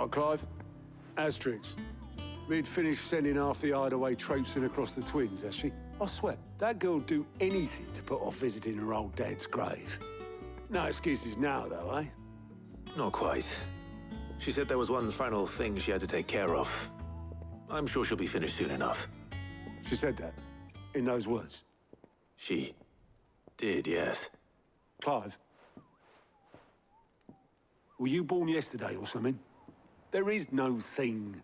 right, Clive? Asterix. We'd finished sending half the hideaway traipsing across the twins, has she? I swear, that girl'd do anything to put off visiting her old dad's grave. No excuses now, though, eh? Not quite. She said there was one final thing she had to take care of. I'm sure she'll be finished soon enough. She said that? In those words? She did, yes. Clive? Were you born yesterday or something? There is no thing.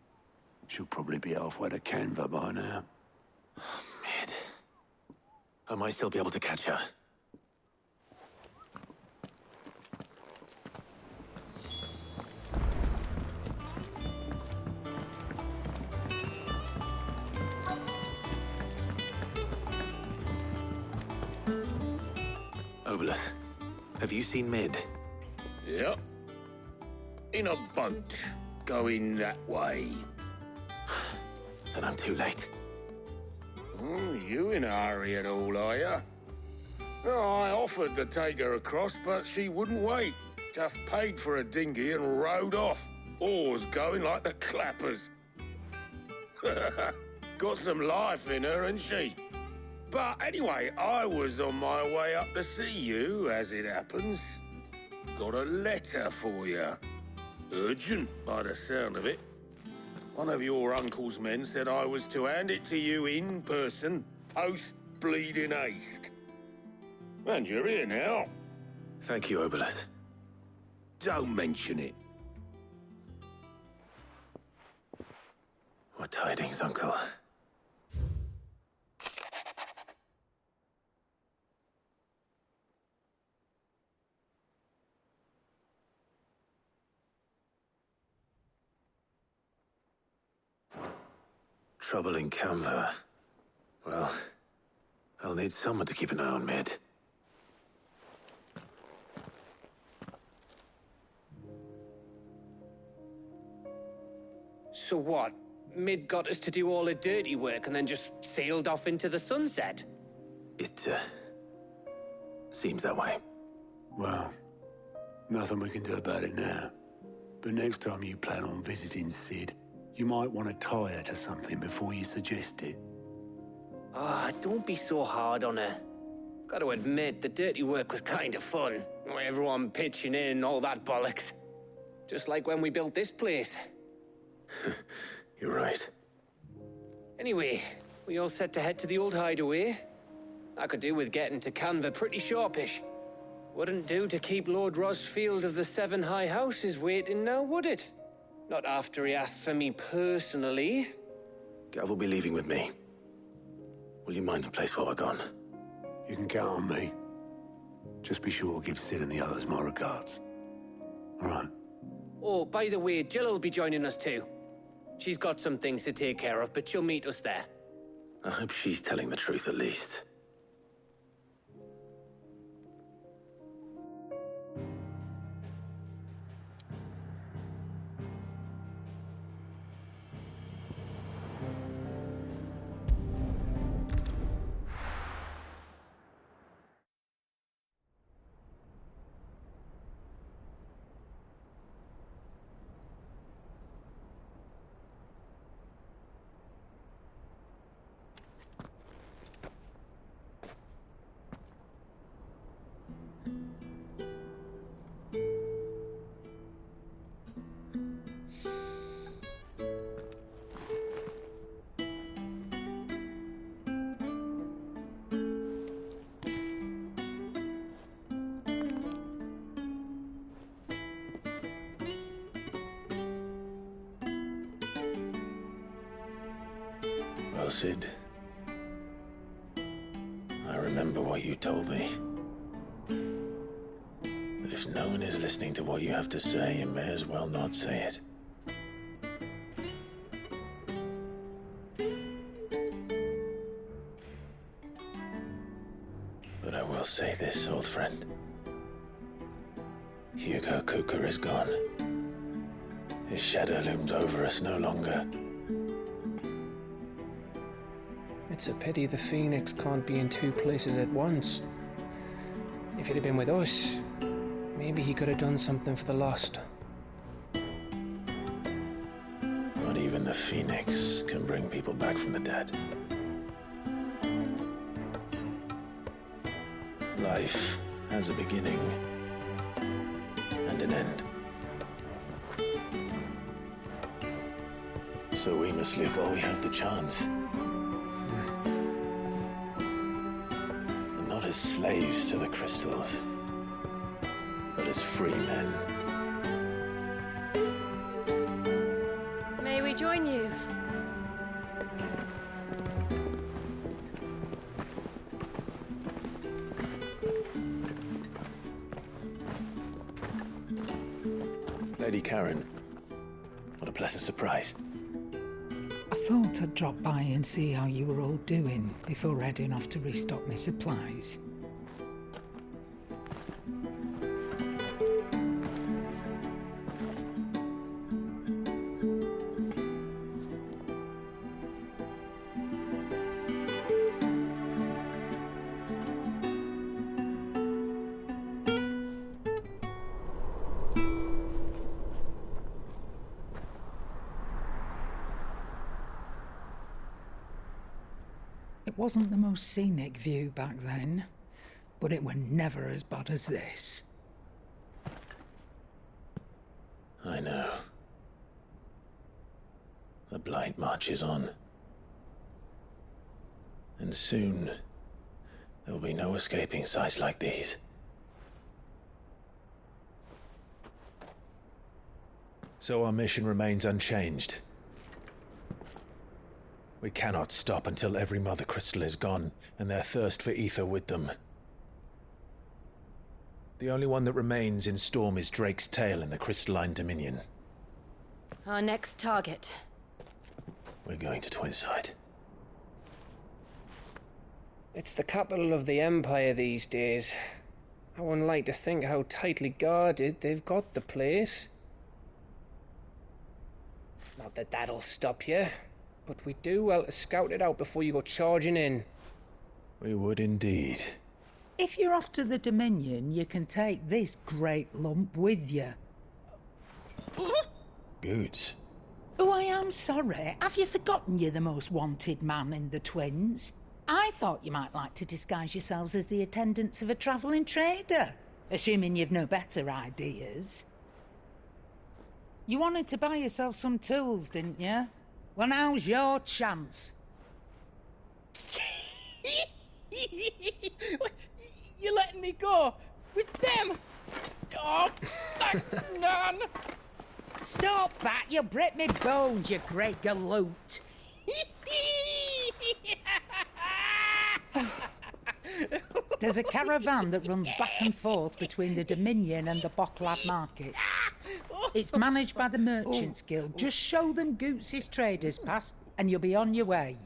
She'll probably be halfway to Canva by now. Mid. I might still be able to catch her. Obolus, have you seen Mid? Yep. In a boat, going that way. Then I'm too late. You in a hurry at all, are you? Oh, I offered to take her across, but she wouldn't wait. Just paid for a dinghy and rowed off. Oars going like the clappers. Got some life in her, ain't she? But anyway, I was on my way up to see you, as it happens. Got a letter for you. Urgent, by the sound of it. One of your uncle's men said I was to hand it to you in person, post-bleeding haste. And you're here now. Thank you, Obolus. Don't mention it. What tidings, Uncle? Trouble in Canva. Well, I'll need someone to keep an eye on Mid. So what? Mid got us to do all the dirty work and then just sailed off into the sunset? It, seems that way. Well, nothing we can do about it now. But next time you plan on visiting Sid, you might want to tie her to something before you suggest it. Ah, don't be so hard on her. Gotta admit, the dirty work was kind of fun. Everyone pitching in and all that bollocks. Just like when we built this place. You're right. Anyway, we all set to head to the old hideaway. I could do with getting to Canva pretty sharpish. Wouldn't do to keep Lord Rosfield of the Seven High Houses waiting now, would it? Not after he asked for me personally. Gav will be leaving with me. Will you mind the place while we're gone? You can count on me. Just be sure to give Sid and the others my regards. All right? Oh, by the way, Jill will be joining us too. She's got some things to take care of, but she'll meet us there. I hope she's telling the truth at least. Well, Sid, I remember what you told me. That if no one is listening to what you have to say, you may as well not say it. But I will say this, old friend. Hugo Cooker is gone. His shadow looms over us no longer. It's a pity the Phoenix can't be in two places at once. If he'd have been with us, maybe he could have done something for the lost. Not even the Phoenix can bring people back from the dead. Life has a beginning and an end. So we must live while we have the chance. And not as slaves to the crystals, but as free men. May we join you? Lady Karen, what a pleasant surprise. I thought I'd drop by and see how you were all doing before heading off to restock my supplies. It wasn't the most scenic view back then, but it were never as bad as this. I know. The blight marches on. And soon, there will be no escaping sights like these. So our mission remains unchanged. We cannot stop until every Mother Crystal is gone, and their thirst for ether with them. The only one that remains in Storm is Drake's tail in the Crystalline Dominion. Our next target. We're going to Twinside. It's the capital of the Empire these days. I wouldn't like to think how tightly guarded they've got the place. Not that that'll stop you, but we do well to scout it out before you go charging in. We would indeed. If you're off to the Dominion, you can take this great lump with you. Goods. Oh, I am sorry. Have you forgotten you're the most wanted man in the Twins? I thought you might like to disguise yourselves as the attendants of a travelling trader, assuming you've no better ideas. You wanted to buy yourself some tools, didn't you? Well, now's your chance. You're letting me go with them? Oh, thanks, Nan. Stop that! You'll break me bones, you great galoot. There's a caravan that runs back and forth between the Dominion and the Bocklad markets. It's managed by the Merchants Guild. Just show them Goots' traders pass and you'll be on your way.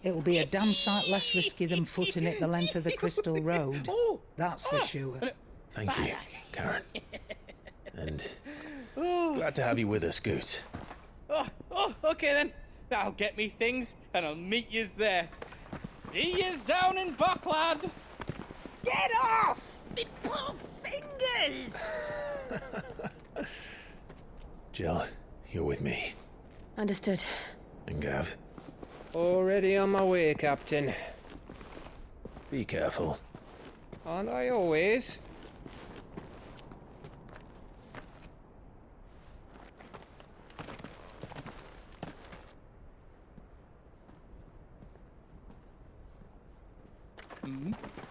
It'll be a damn sight less risky than footing it the length of the Crystal Road. That's for sure. Thank you, Karen. And glad to have you with us, Goots. Okay then. I'll get me things and I'll meet yous there. See yous down in Bocklad. Get off! Me poor fingers! Jill, you're with me. Understood. And Gav, Already on my way, Captain. be careful. Aren't I always?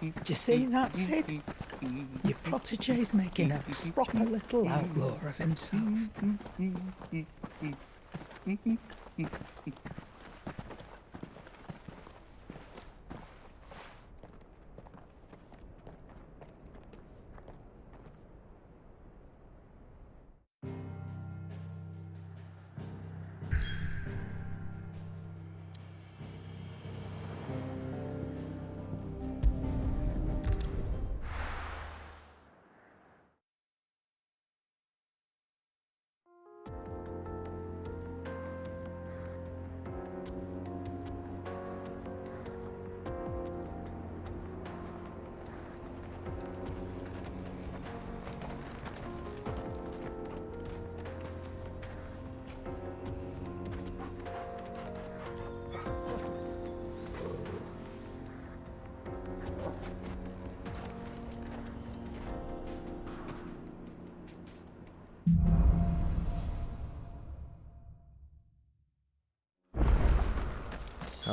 Do you see that, Sid? Your protege's making a proper little outlaw of himself.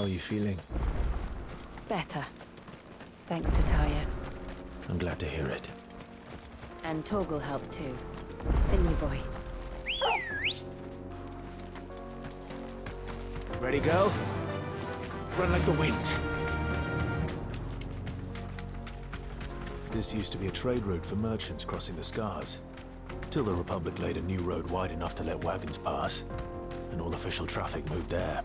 How are you feeling? Better. Thanks to Taya. I'm glad to hear it. And Torgal helped too. The new boy. Ready, go? Run like the wind. This used to be a trade route for merchants crossing the Scars, till the Republic laid a new road wide enough to let wagons pass, and all official traffic moved there.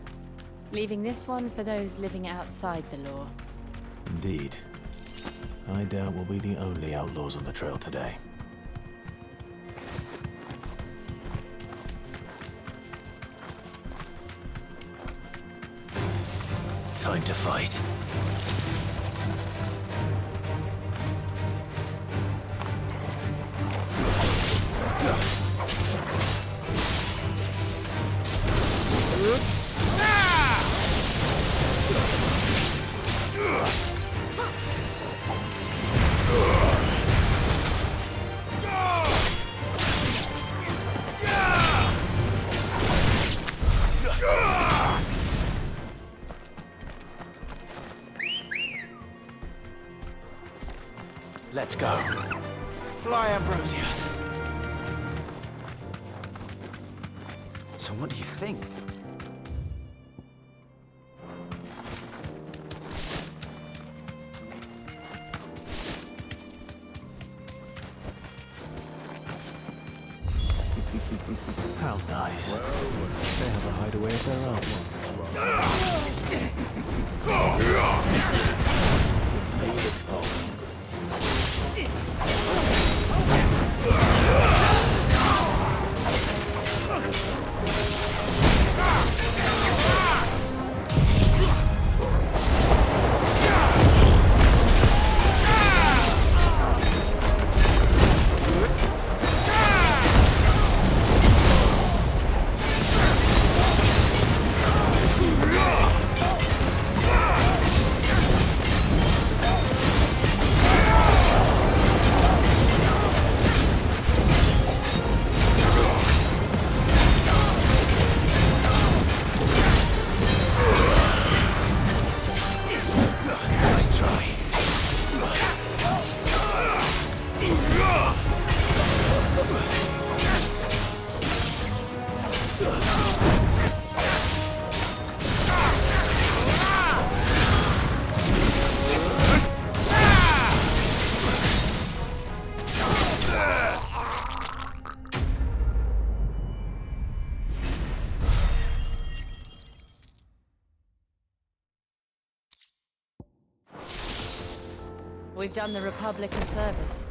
Leaving this one for those living outside the law. Indeed. I doubt we'll be the only outlaws on the trail today. Time to fight. Let's go. Fly, Ambrosia. So what do you think? How nice. They have a hideaway of their own. Lay it on. We've done the Republic a service.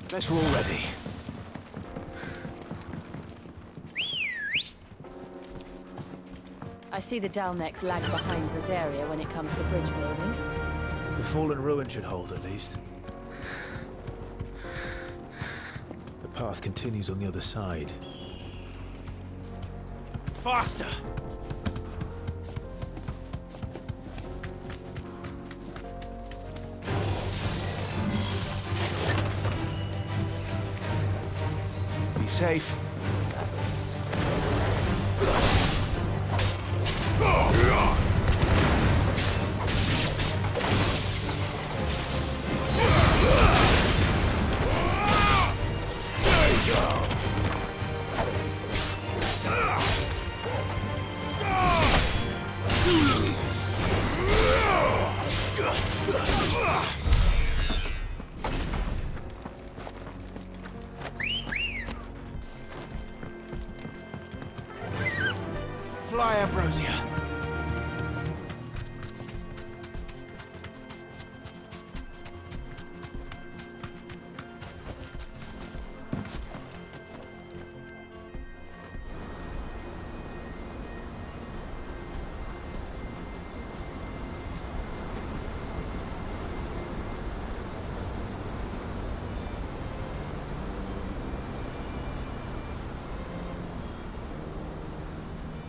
Guess we're all ready. I see the Dalnex lag behind Rosaria when it comes to bridge building. The fallen ruin should hold, at least. The path continues on the other side. Faster! Be safe. Fly, Ambrosia.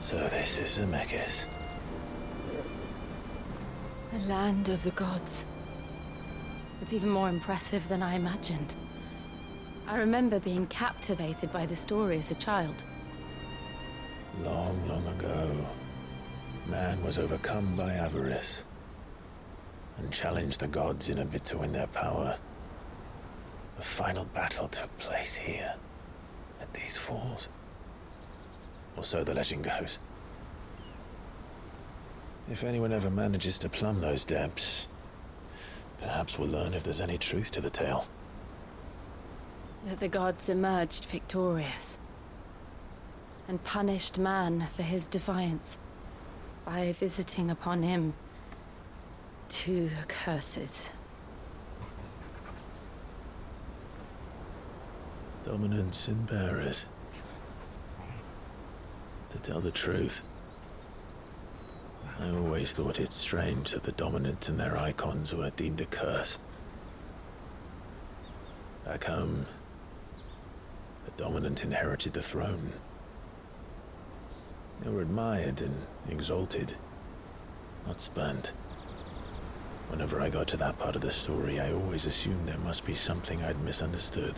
So this is Zemeckis. The land of the gods. It's even more impressive than I imagined. I remember being captivated by the story as a child. Long, long ago, man was overcome by avarice and challenged the gods in a bid to win their power. The final battle took place here, at these falls. Or so the legend goes. If anyone ever manages to plumb those depths, perhaps we'll learn if there's any truth to the tale. That the gods emerged victorious and punished man for his defiance by visiting upon him 2 curses. Dominance and bearers. To tell the truth, I always thought it strange that the dominant and their icons were deemed a curse. Back home, the dominant inherited the throne. They were admired and exalted, not spurned. Whenever I got to that part of the story, I always assumed there must be something I'd misunderstood.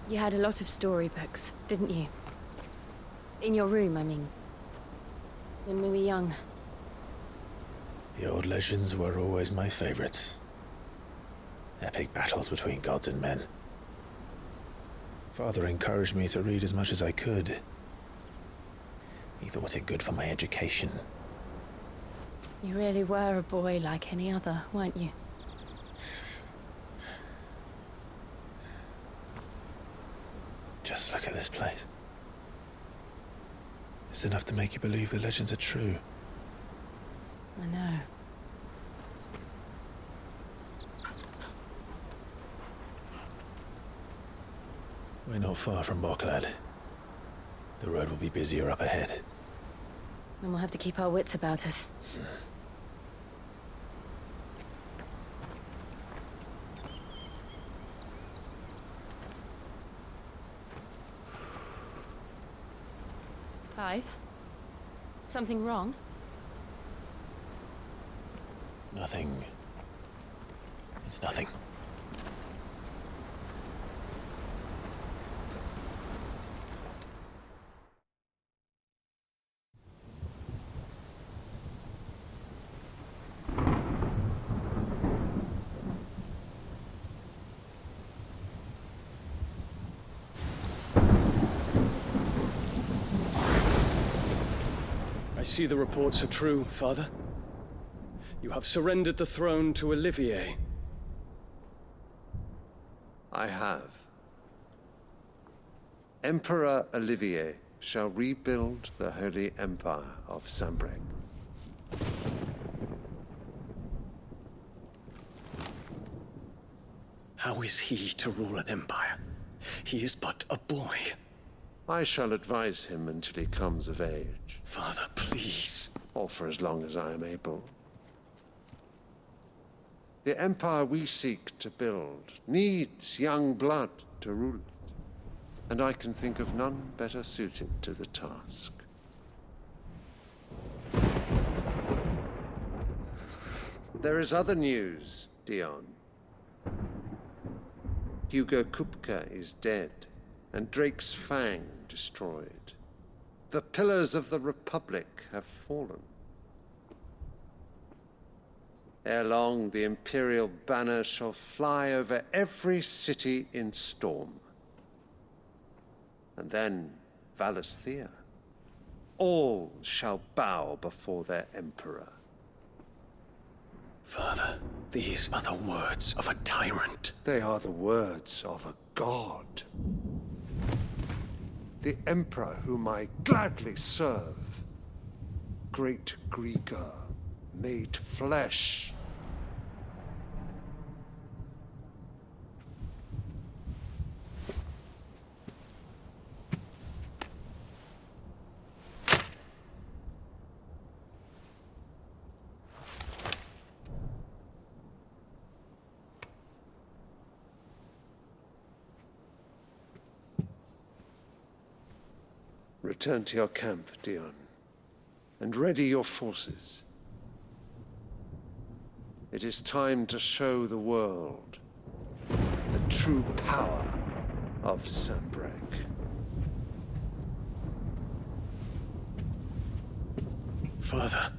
You had a lot of storybooks, didn't you? In your room, I mean. When we were young. The old legends were always my favorites. Epic battles between gods and men. Father encouraged me to read as much as I could. He thought it good for my education. You really were a boy like any other, weren't you? Just look at this place. It's enough to make you believe the legends are true. I know. We're not far from Boklad. The road will be busier up ahead. Then we'll have to keep our wits about us. Clive? Something wrong? Nothing. It's nothing. I see the reports are true, Father. You have surrendered the throne to Olivier. I have. Emperor Olivier shall rebuild the Holy Empire of Sambrec. How is he to rule an empire? He is but a boy. I shall advise him until he comes of age, Father, please. or for as long as I am able. The empire we seek to build needs young blood to rule it, and I can think of none better suited to the task. There is other news, Dion. Hugo Kupka is dead, and Drake's Fang destroyed. The pillars of the Republic have fallen. Ere long, the Imperial banner shall fly over every city in Storm. And then Valisthea. All shall bow before their Emperor. Father, these are the words of a tyrant. They are the words of a god. The Emperor whom I gladly serve. Great Grieger, made flesh. Return to your camp, Dion, and ready your forces. It is time to show the world the true power of Sanbreque. Father.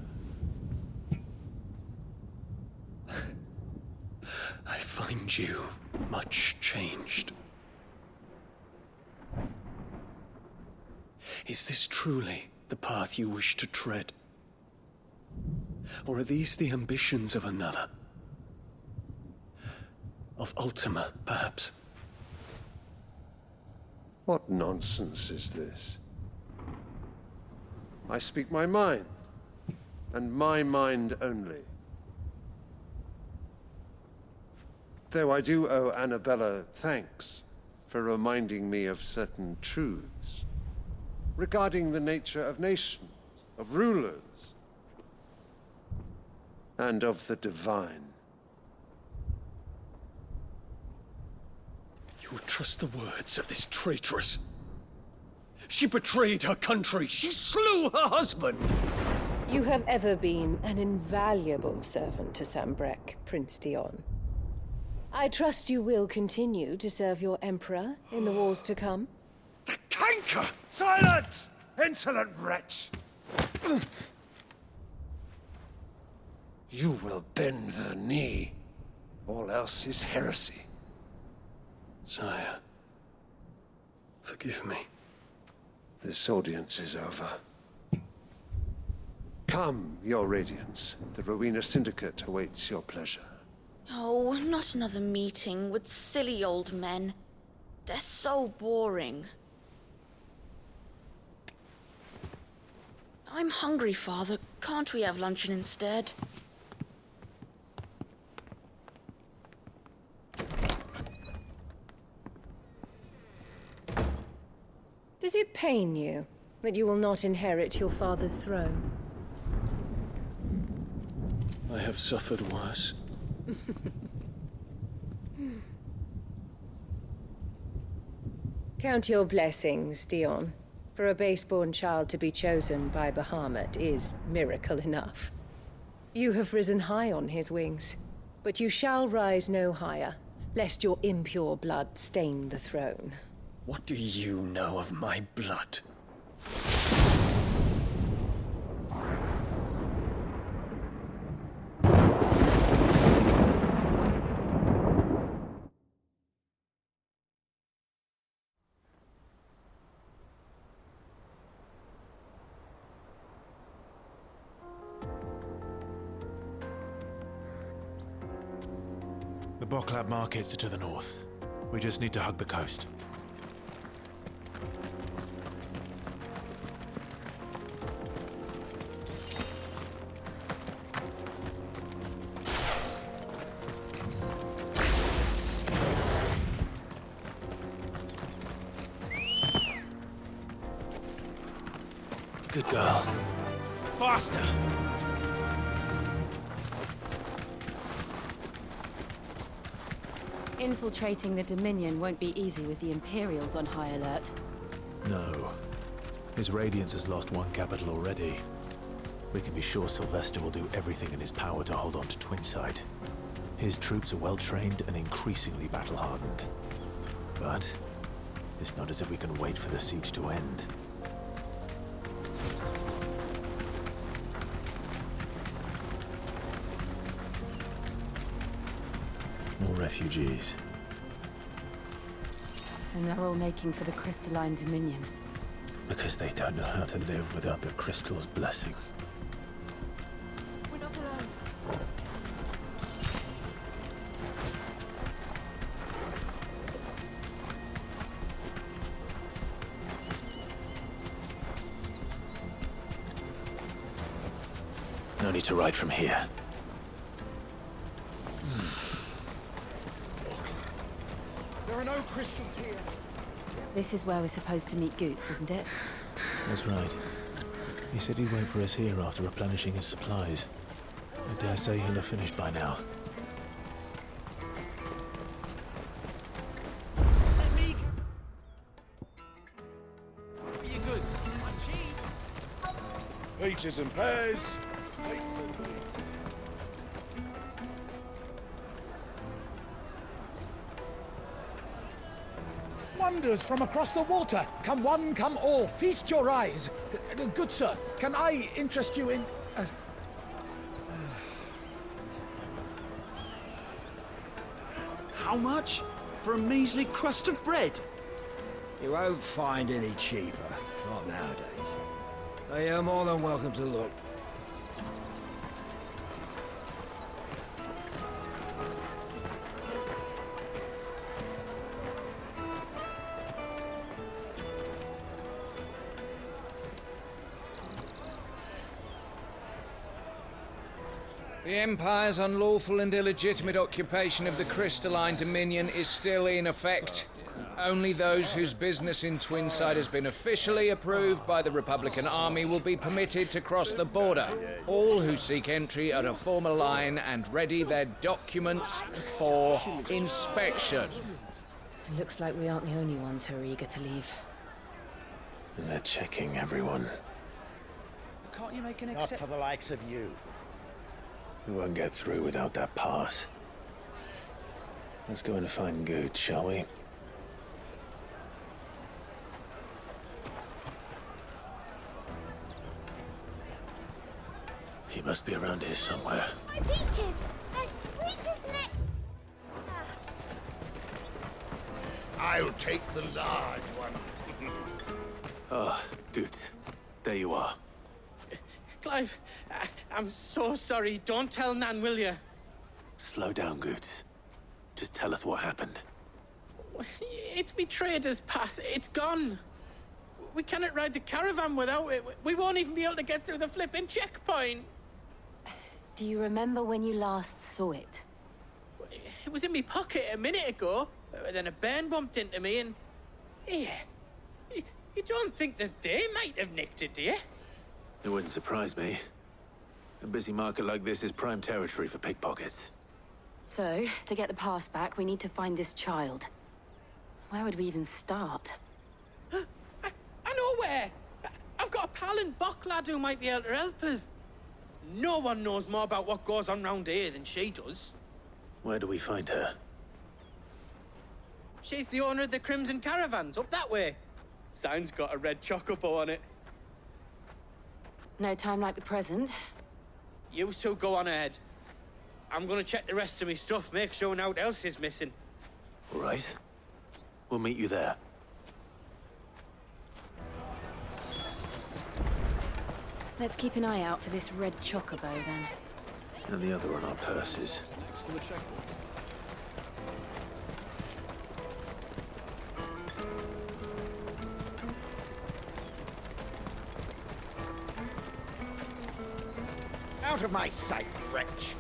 I find you much changed. Is this truly the path you wish to tread? Or are these the ambitions of another? Of Ultima, perhaps? What nonsense is this? I speak my mind, and my mind only. Though I do owe Annabella thanks for reminding me of certain truths regarding the nature of nations, of rulers, and of the divine. You would trust the words of this traitress? She betrayed her country. She slew her husband. You have ever been an invaluable servant to Sanbreque, Prince Dion. I trust you will continue to serve your Emperor in the wars to come. The canker! Silence! Insolent wretch! You will bend the knee. All else is heresy. Sire, forgive me. This audience is over. Come, your Radiance. The Rowena Syndicate awaits your pleasure. Oh, not another meeting with silly old men. They're so boring. I'm hungry, Father. Can't we have luncheon instead? Does it pain you that you will not inherit your father's throne? I have suffered worse. Count your blessings, Dion. For a base-born child to be chosen by Bahamut is miracle enough. You have risen high on his wings, but you shall rise no higher, lest your impure blood stain the throne. What do you know of my blood? The Boklab markets are to the north. We just need to hug the coast. Good girl. Faster! Infiltrating the Dominion won't be easy with the Imperials on high alert. No. His Radiance has lost one capital already. We can be sure Sylvester will do everything in his power to hold on to Twinside. His troops are well-trained and increasingly battle-hardened. But it's not as if we can wait for the siege to end. More refugees. And they're all making for the Crystalline Dominion. Because they don't know how to live without the Crystal's blessing. We're not alone. No need to ride from here. There are no crystals here. This is where we're supposed to meet Goots, isn't it? That's right. He said he'd wait for us here after replenishing his supplies. I dare say he'll have finished by now. Are you good? Peaches and pears. Wonders from across the water. Come one, come all. Feast your eyes. Good sir, can I interest you in... How much? For a measly crust of bread? You won't find any cheaper. Not nowadays. Now, you're more than welcome to look. The Empire's unlawful and illegitimate occupation of the Crystalline Dominion is still in effect. Only those whose business in Twinside has been officially approved by the Republican Army will be permitted to cross the border. All who seek entry are to form a line and ready their documents for inspection. It looks like we aren't the only ones who are eager to leave. And they're checking everyone. Can't you make an Not for the likes of you. We won't get through without that pass. Let's go in and find Good, shall we? He must be around here somewhere. My peaches! They're sweet as nuts! I'll take the large one. Ah, Good. There you are. Clive, I'm so sorry. Don't tell Nan, will you? Slow down, Good. Just tell us what happened. It's me trader's pass. It's gone. We cannot ride the caravan without it. We won't even be able to get through the flipping checkpoint. Do you remember when you last saw it? It was in my pocket a minute ago. Then a bairn bumped into me and... Here. You don't think that they might have nicked it, do you? It wouldn't surprise me. A busy market like this is prime territory for pickpockets. So, to get the pass back, we need to find this child. Where would we even start? I know where! I've got a pal in Bocklad who might be able to help us. No one knows more about what goes on round here than she does. Where do we find her? She's the owner of the Crimson Caravans, up that way. Sign's got a red chocobo on it. No time like the present. You two go on ahead. I'm gonna check the rest of my stuff, make sure naught else is missing. All right. We'll meet you there. Let's keep an eye out for this red chocobo, then. And the other on our purses. Next to the checkpoint. Out of my sight, wretch!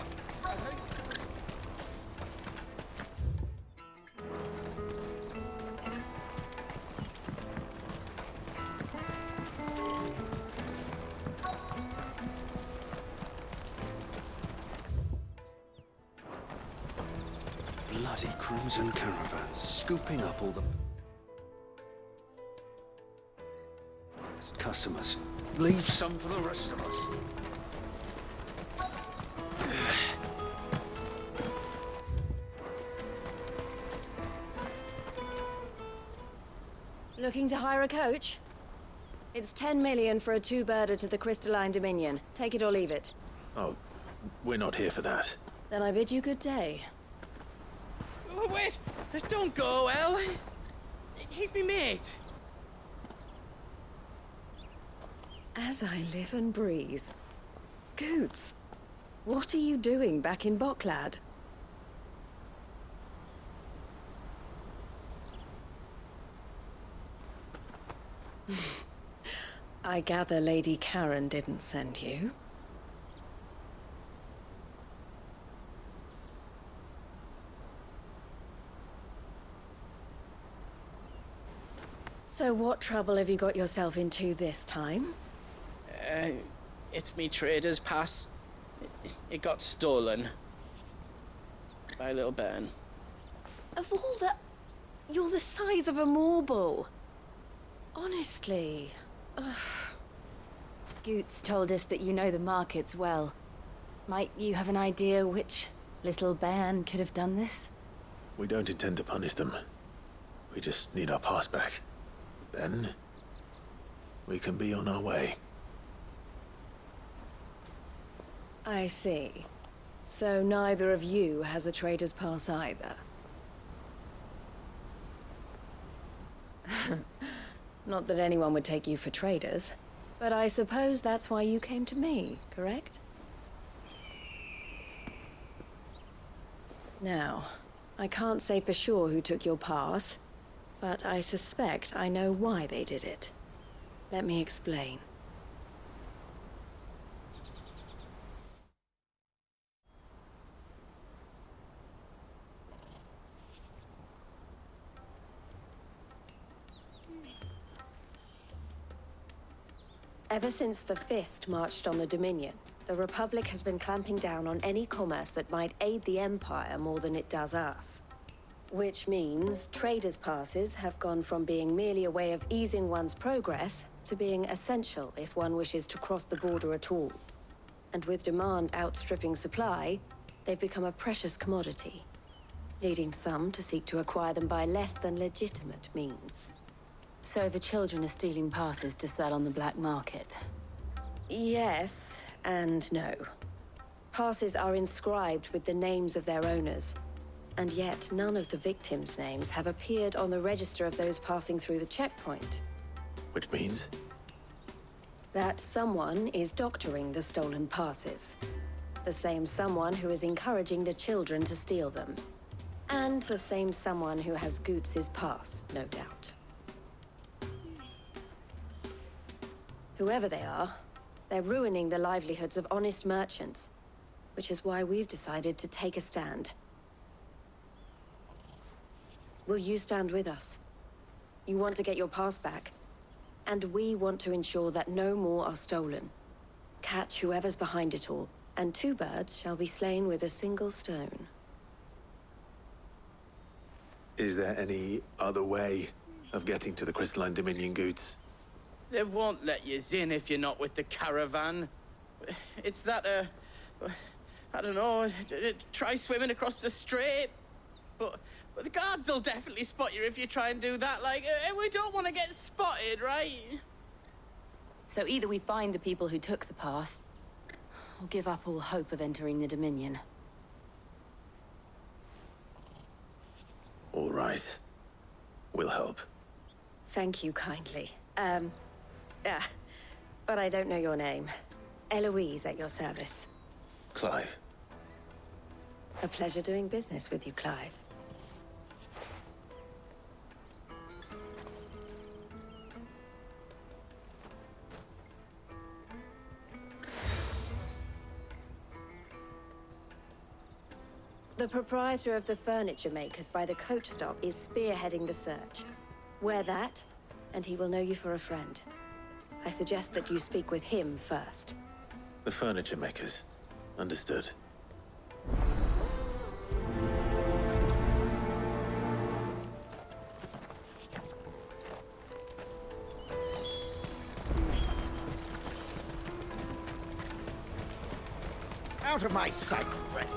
Bloody Crimson Caravans, scooping up all the... customers. Leave some for the rest of us. Looking to hire a coach? It's 10 million for a two-birder to the Crystalline Dominion. Take it or leave it. Oh, we're not here for that. Then I bid you good day. Oh, wait! Don't go, El. He's me mate. As I live and breathe. Goots, what are you doing back in Bocklad? I gather Lady Karen didn't send you. So what trouble have you got yourself into this time? It's me trader's pass. It got stolen. By a little bairn. Of all the... You're the size of a marble. Honestly. Ugh. Goots told us that you know the markets well. Might you have an idea which little band could have done this? We don't intend to punish them. We just need our pass back. Then, we can be on our way. I see. So neither of you has a trader's pass either. Not that anyone would take you for traders, but I suppose that's why you came to me, correct? Now, I can't say for sure who took your pass, but I suspect I know why they did it. Let me explain. Ever since the Fist marched on the Dominion, the Republic has been clamping down on any commerce that might aid the Empire more than it does us. Which means traders' passes have gone from being merely a way of easing one's progress to being essential if one wishes to cross the border at all. And with demand outstripping supply, they've become a precious commodity, leading some to seek to acquire them by less than legitimate means. So the children are stealing passes to sell on the black market? Yes, and no. Passes are inscribed with the names of their owners, and yet none of the victims' names have appeared on the register of those passing through the checkpoint. Which means? That someone is doctoring the stolen passes. The same someone who is encouraging the children to steal them. And the same someone who has Goots' pass, no doubt. Whoever they are, they're ruining the livelihoods of honest merchants, which is why we've decided to take a stand. Will you stand with us? You want to get your pass back, and we want to ensure that no more are stolen. Catch whoever's behind it all, and two birds shall be slain with a single stone. Is there any other way of getting to the Crystalline Dominion Goots? They won't let you in if you're not with the caravan. It's that, I don't know, try swimming across the strait. But the guards will definitely spot you if you try and do that. Like, we don't want to get spotted, right? So either we find the people who took the pass, or give up all hope of entering the Dominion. All right. We'll help. Thank you kindly. But I don't know your name. Eloise at your service. Clive. A pleasure doing business with you, Clive. The proprietor of the furniture makers by the coach stop is spearheading the search. Wear that, and he will know you for a friend. I suggest that you speak with him first. The furniture makers. Understood. Out of my sight, wretch!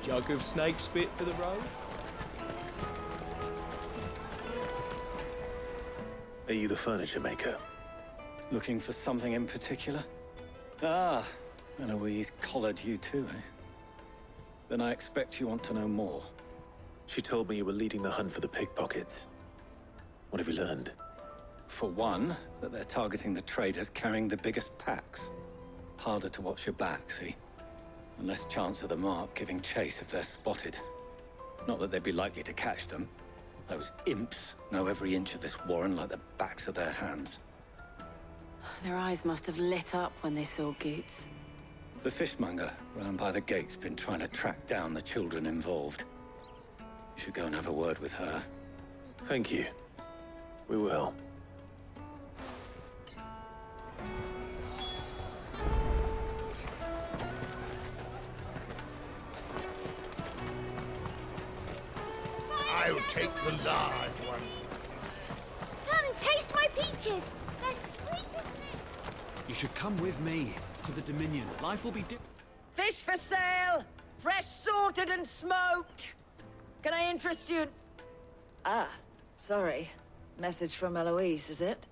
Jug of snake spit for the road? Are you the furniture maker? Looking for something in particular? Ah, Eloise collared you too, eh? Then I expect you want to know more. She told me you were leading the hunt for the pickpockets. What have you learned? For one, that they're targeting the traders carrying the biggest packs. Harder to watch your back, see? And less chance of the mark giving chase if they're spotted. Not that they'd be likely to catch them. Those imps know every inch of this warren like the backs of their hands. Their eyes must have lit up when they saw Goots. The fishmonger round by the gate's been trying to track down the children involved. You should go and have a word with her. Thank you. We will. I'll take the large one. Come, taste my peaches. They're sweet as nectar. You should come with me to the Dominion. Life will be Fish for sale! Fresh sorted and smoked! Can I interest you? Ah, sorry. Message from Eloise, is it?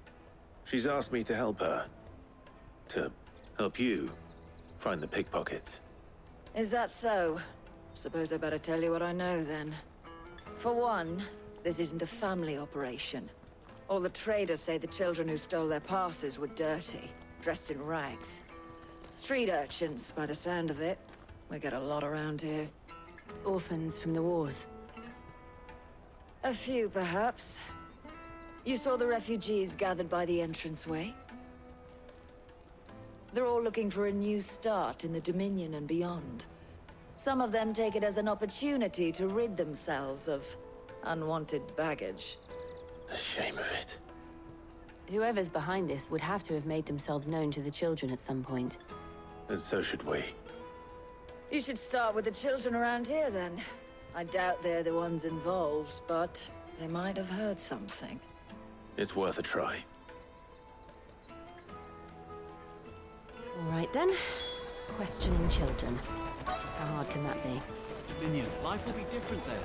She's asked me to help her. To help you find the pickpockets. Is that so? Suppose I better tell you what I know, then. For one, this isn't a family operation. All the traders say the children who stole their passes were dirty, dressed in rags. Street urchins, by the sound of it. We get a lot around here. Orphans from the wars. A few, perhaps. You saw the refugees gathered by the entranceway? They're all looking for a new start in the Dominion and beyond. Some of them take it as an opportunity to rid themselves of unwanted baggage. The shame of it. Whoever's behind this would have to have made themselves known to the children at some point. And so should we. You should start with the children around here, then. I doubt they're the ones involved, but they might have heard something. It's worth a try. All right, then. Questioning children. How hard can that be? Dominion. Life will be different there.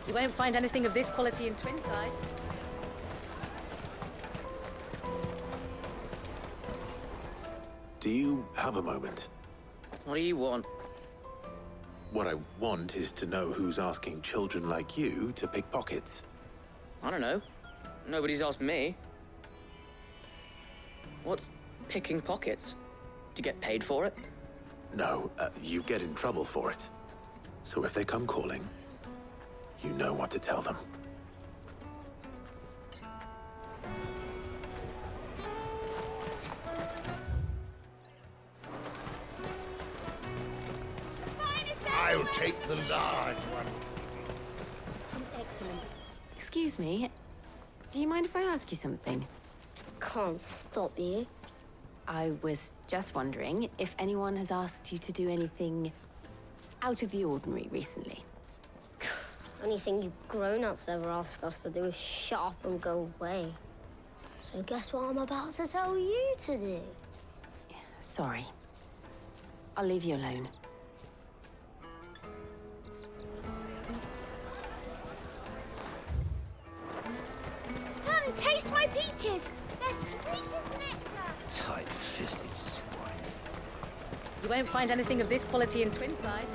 You won't find anything of this quality in Twinside. Do you have a moment? What do you want? What I want is to know who's asking children like you to pick pockets. I don't know. Nobody's asked me. What's picking pockets? Do you get paid for it? No, you get in trouble for it. So if they come calling, you know what to tell them. I'll take the large one. Excellent. Excuse me. Do you mind if I ask you something? Can't stop you. I was just wondering if anyone has asked you to do anything out of the ordinary recently. Anything you grown-ups ever ask us to do is shut up and go away. So guess what I'm about to tell you to do? Sorry. I'll leave you alone. Come, taste my peaches. They're sweet as nectar. Tight-fisted swines. You won't find anything of this quality in Twinside.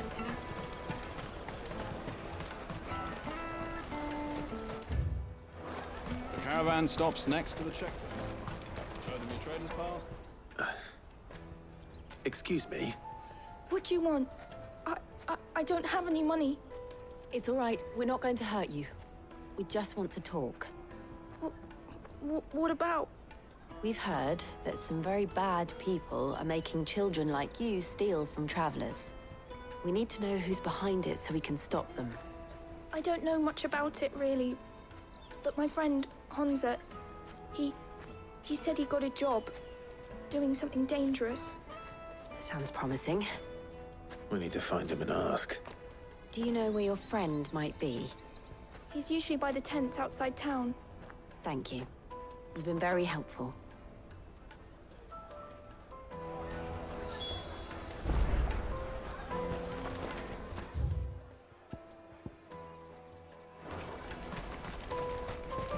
The caravan stops next to the checkpoint. Show them your trader's pass. Excuse me? What do you want? I don't have any money. It's all right. We're not going to hurt you. We just want to talk. What about? We've heard that some very bad people are making children like you steal from travelers. We need to know who's behind it so we can stop them. I don't know much about it, really. But my friend, Hansa, he said he got a job doing something dangerous. Sounds promising. We need to find him and ask. Do you know where your friend might be? He's usually by the tents outside town. Thank you. You've been very helpful.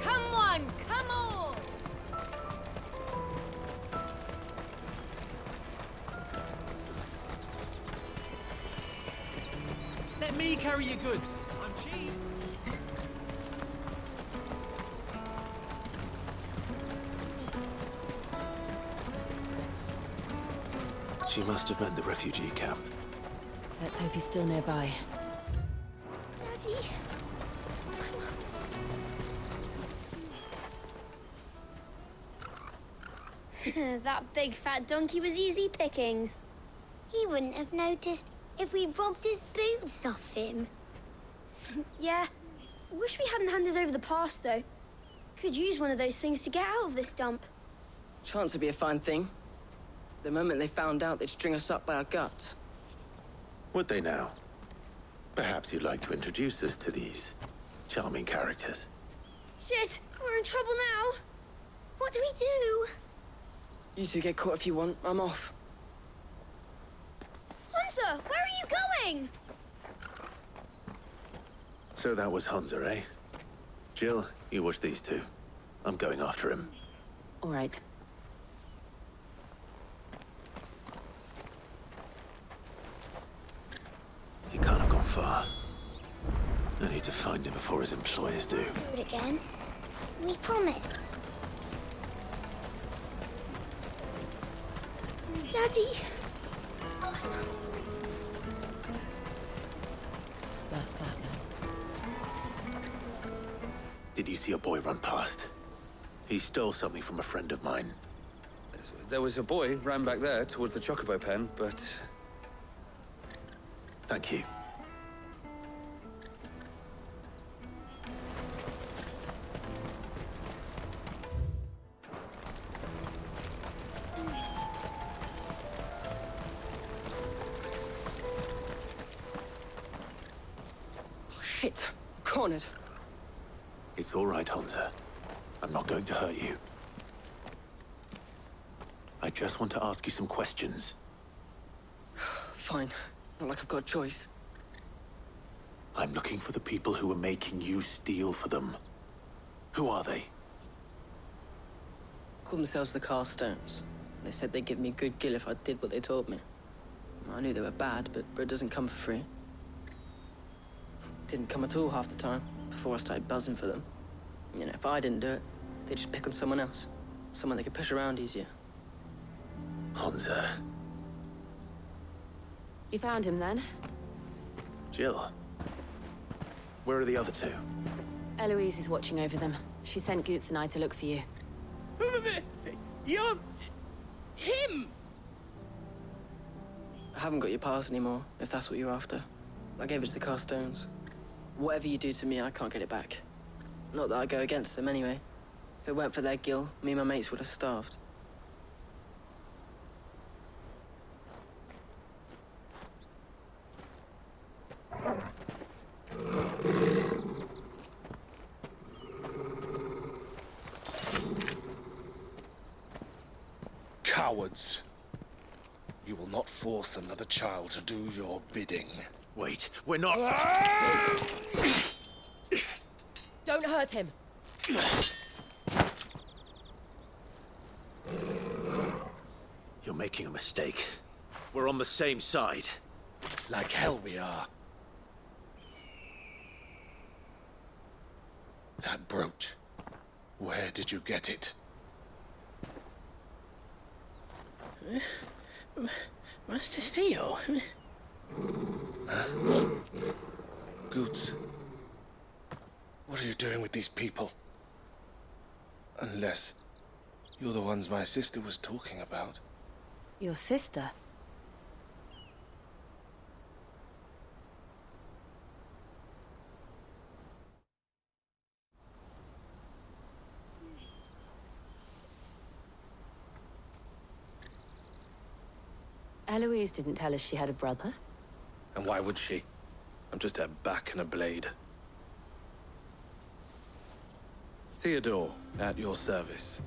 Come on, come on! Let me carry your goods. I'm cheap. She must have meant the refugee camp. Let's hope he's still nearby. Daddy. That big fat donkey was easy pickings. He wouldn't have noticed if we'd robbed his boots off him. Yeah. Wish we hadn't handed over the pass, though. Could use one of those things to get out of this dump. Chance would be a fine thing. The moment they found out, they'd string us up by our guts. Would they now? Perhaps you'd like to introduce us to these charming characters. Shit, we're in trouble now. What do we do? You two get caught if you want. I'm off. Hunter, where are you going? So that was Hunter, eh? Jill, you watch these two. I'm going after him. All right. He can't have gone far. I need to find him before his employers do. Do it again. We promise. Daddy. That's that then. Did you see a boy run past? He stole something from a friend of mine. There was a boy ran back there towards the Chocobo pen, but... Thank you. Oh, shit. Cornered. It's all right, Hunter. I'm not going to hurt you. I just want to ask you some questions. Fine. Not like I've got a choice. I'm looking for the people who are making you steal for them. Who are they? Call themselves the Carstones. They said they'd give me a good gill if I did what they told me. I knew they were bad, but bread doesn't come for free. Didn't come at all half the time, before I started buzzing for them. You know, if I didn't do it, they'd just pick on someone else. Someone they could push around easier. Hunter. You found him then? Jill. Where are the other two? Eloise is watching over them. She sent Goots and I to look for you. You're... him! I haven't got your pass anymore, if that's what you're after. I gave it to the Carstones. Whatever you do to me, I can't get it back. Not that I go against them anyway. If it weren't for their gill, me and my mates would have starved. Cowards. You will not force another child to do your bidding. Wait, we're not... Don't hurt him. You're making a mistake. We're on the same side. Like hell we are. That brooch. Where did you get it? Master Theo? Goots. What are you doing with these people? Unless you're the ones my sister was talking about. Your sister? Eloise didn't tell us she had a brother. And why would she? I'm just her back and a blade. Theodore, at your service.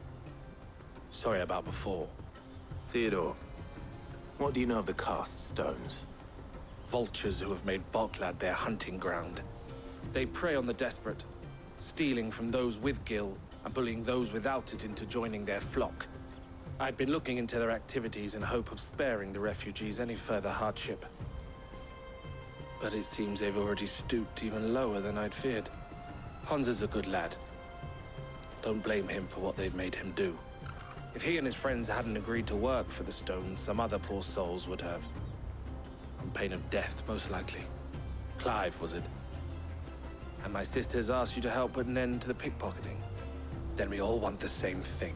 Sorry about before. Theodore, what do you know of the Cast Stones? Vultures who have made Boklad their hunting ground. They prey on the desperate, stealing from those with gil and bullying those without it into joining their flock. I'd been looking into their activities in hope of sparing the refugees any further hardship. But it seems they've already stooped even lower than I'd feared. Hans is a good lad. Don't blame him for what they've made him do. If he and his friends hadn't agreed to work for the Stones, some other poor souls would have. On pain of death, most likely. Clive, was it? And my sisters asked you to help put an end to the pickpocketing. Then we all want the same thing.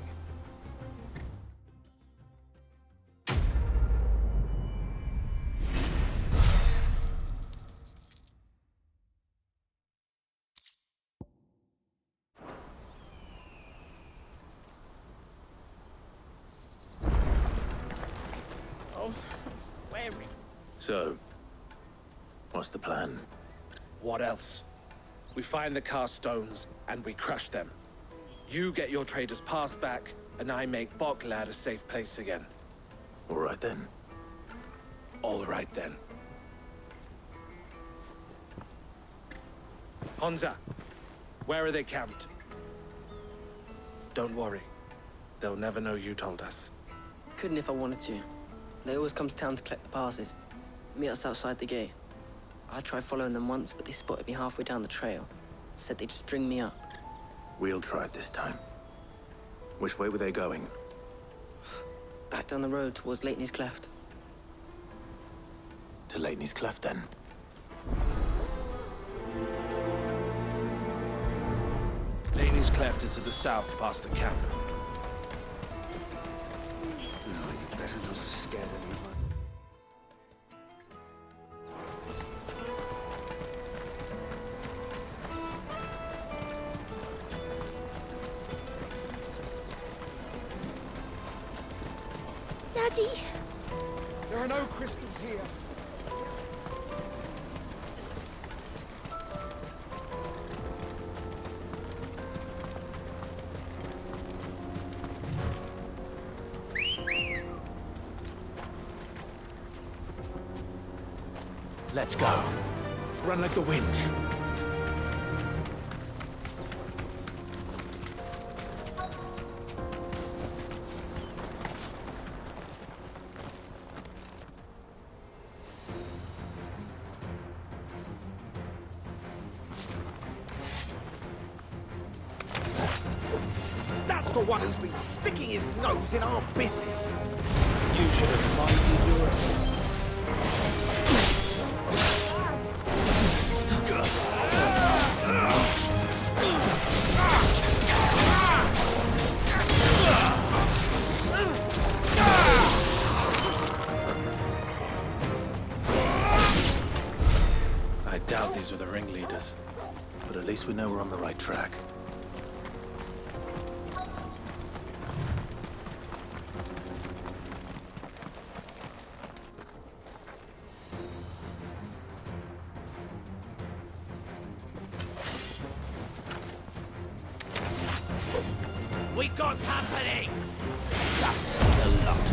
so wary. So, what's the plan? What else? We find the cast stones, and we crush them. You get your trader's pass back, and I make Boklad a safe place again. All right then. All right then. Honza, where are they camped? Don't worry. They'll never know you told us. Couldn't if I wanted to. They always come to town to collect the passes. Meet us outside the gate. I tried following them once, but they spotted me halfway down the trail. Said they'd string me up. We'll try it this time. Which way were they going? Back down the road towards Leitney's Cleft. To Leitney's Cleft, then? Leitney's Cleft is to the south, past the camp. No, you better not have scared anyone. Daddy! There are no crystals here. Let's go. Run like the wind. That's the one who's been sticking his nose in our business. You should have minded your own. I doubt these were the ringleaders. But at least we know we're on the right track. We got company! That's the lot.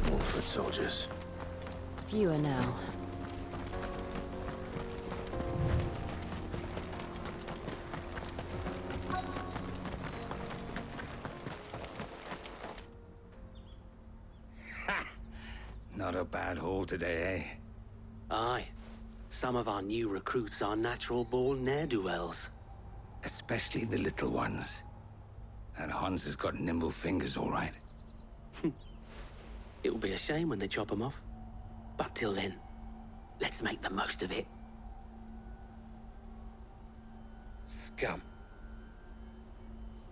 More foot soldiers. Fewer now. Not a bad haul today, eh? Aye. Some of our new recruits are natural-born ne'er-do-wells. Especially the little ones. And Hans has got nimble fingers, all right. It'll be a shame when they chop them off. But till then, let's make the most of it. Scum.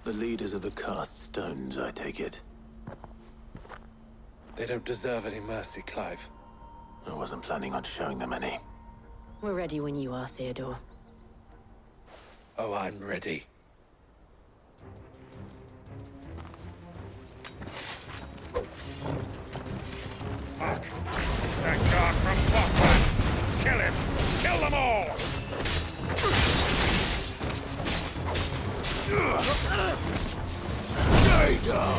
The leaders of the cast stones, I take it. They don't deserve any mercy, Clive. I wasn't planning on showing them any. We're ready when you are, Theodore. Oh, I'm ready. Fuck! That guard from Boklad! Kill him! Kill them all! Stay down!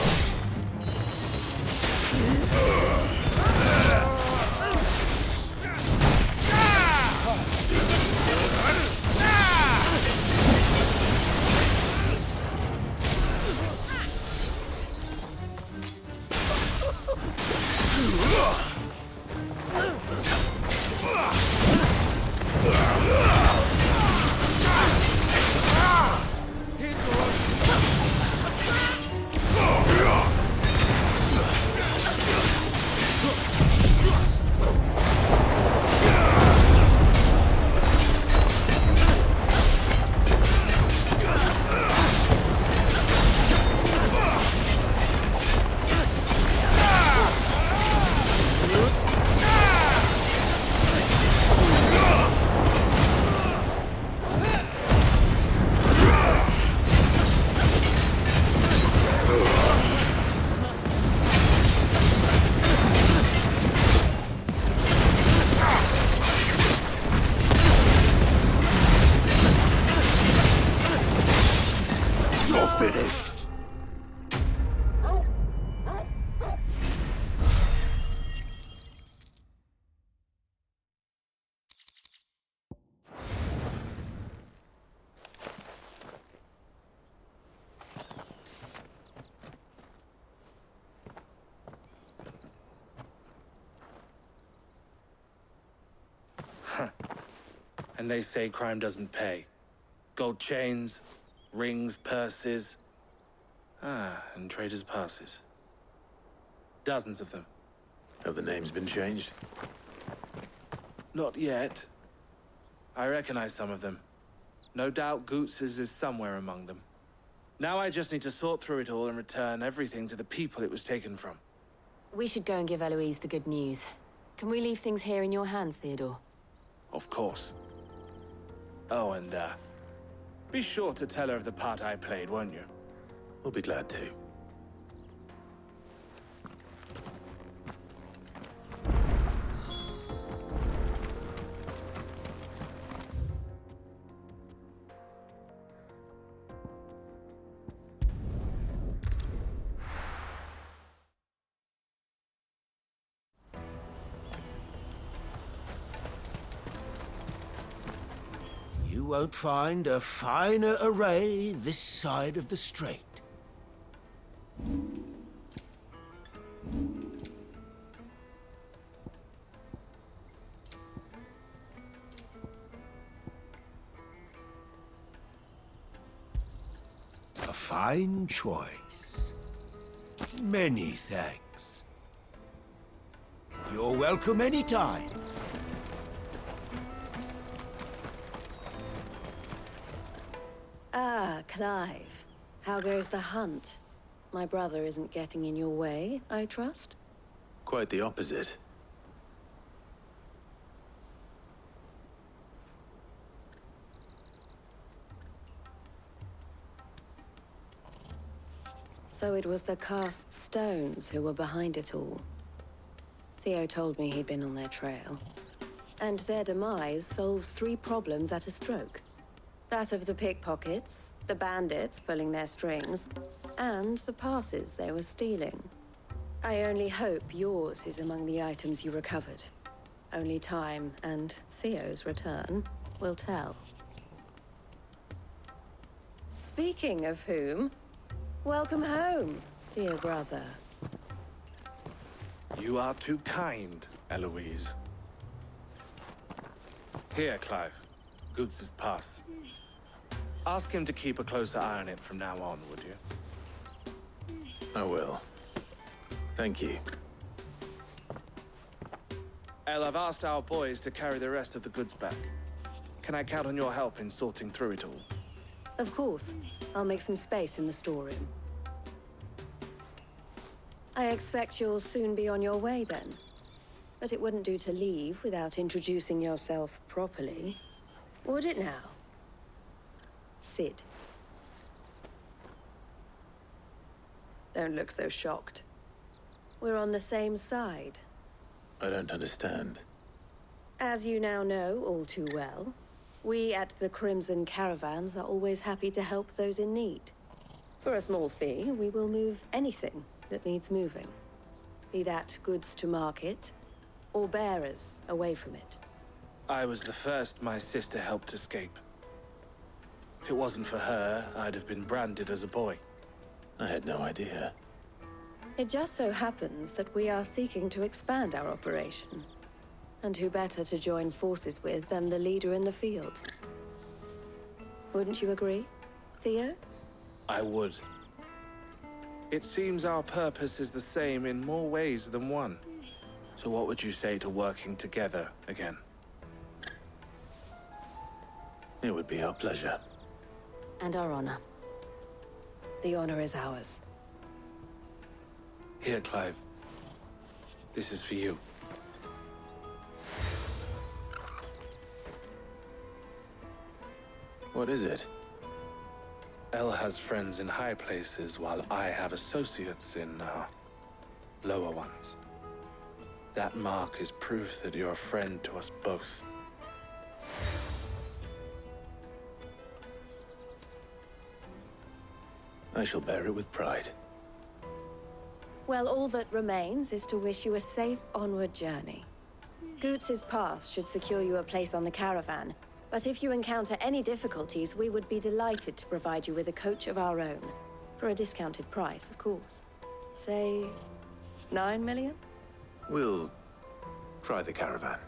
And they say crime doesn't pay. Gold chains, rings, purses. And traders' passes. Dozens of them. Have the names been changed? Not yet. I recognize some of them. No doubt Goots's is somewhere among them. Now I just need to sort through it all and return everything to the people it was taken from. We should go and give Eloise the good news. Can we leave things here in your hands, Theodore? Of course. Oh, and, be sure to tell her of the part I played, won't you? We'll be glad to. You won't find a finer array this side of the strait. A fine choice. Many thanks. You're welcome anytime. Ah, Clive. How goes the hunt? My brother isn't getting in your way, I trust? Quite the opposite. So it was the cast stones who were behind it all. Theo told me he'd been on their trail. And their demise solves 3 problems at a stroke. That of the pickpockets, the bandits pulling their strings, and the passes they were stealing. I only hope yours is among the items you recovered. Only time and Theo's return will tell. Speaking of whom, welcome home, dear brother. You are too kind, Eloise. Here, Clive. Goots's pass. Ask him to keep a closer eye on it from now on, would you? I will. Thank you. El, I've asked our boys to carry the rest of the goods back. Can I count on your help in sorting through it all? Of course. I'll make some space in the storeroom. I expect you'll soon be on your way then. But it wouldn't do to leave without introducing yourself properly. Would it now? Sid. Don't look so shocked. We're on the same side. I don't understand. As you now know all too well, we at the Crimson Caravans are always happy to help those in need. For a small fee, we will move anything that needs moving. Be that goods to market, or bearers away from it. I was the first my sister helped escape. If it wasn't for her, I'd have been branded as a boy. I had no idea. It just so happens that we are seeking to expand our operation. And who better to join forces with than the leader in the field? Wouldn't you agree, Theo? I would. It seems our purpose is the same in more ways than one. So what would you say to working together again? It would be our pleasure. And our honor. The honor is ours. Here, Clive. This is for you. What is it? El has friends in high places, while I have associates in, lower ones. That mark is proof that you're a friend to us both. I shall bear it with pride. Well, all that remains is to wish you a safe onward journey. Goots's pass should secure you a place on the caravan, but if you encounter any difficulties, we would be delighted to provide you with a coach of our own. For a discounted price, of course. Say, 9 million? We'll try the caravan.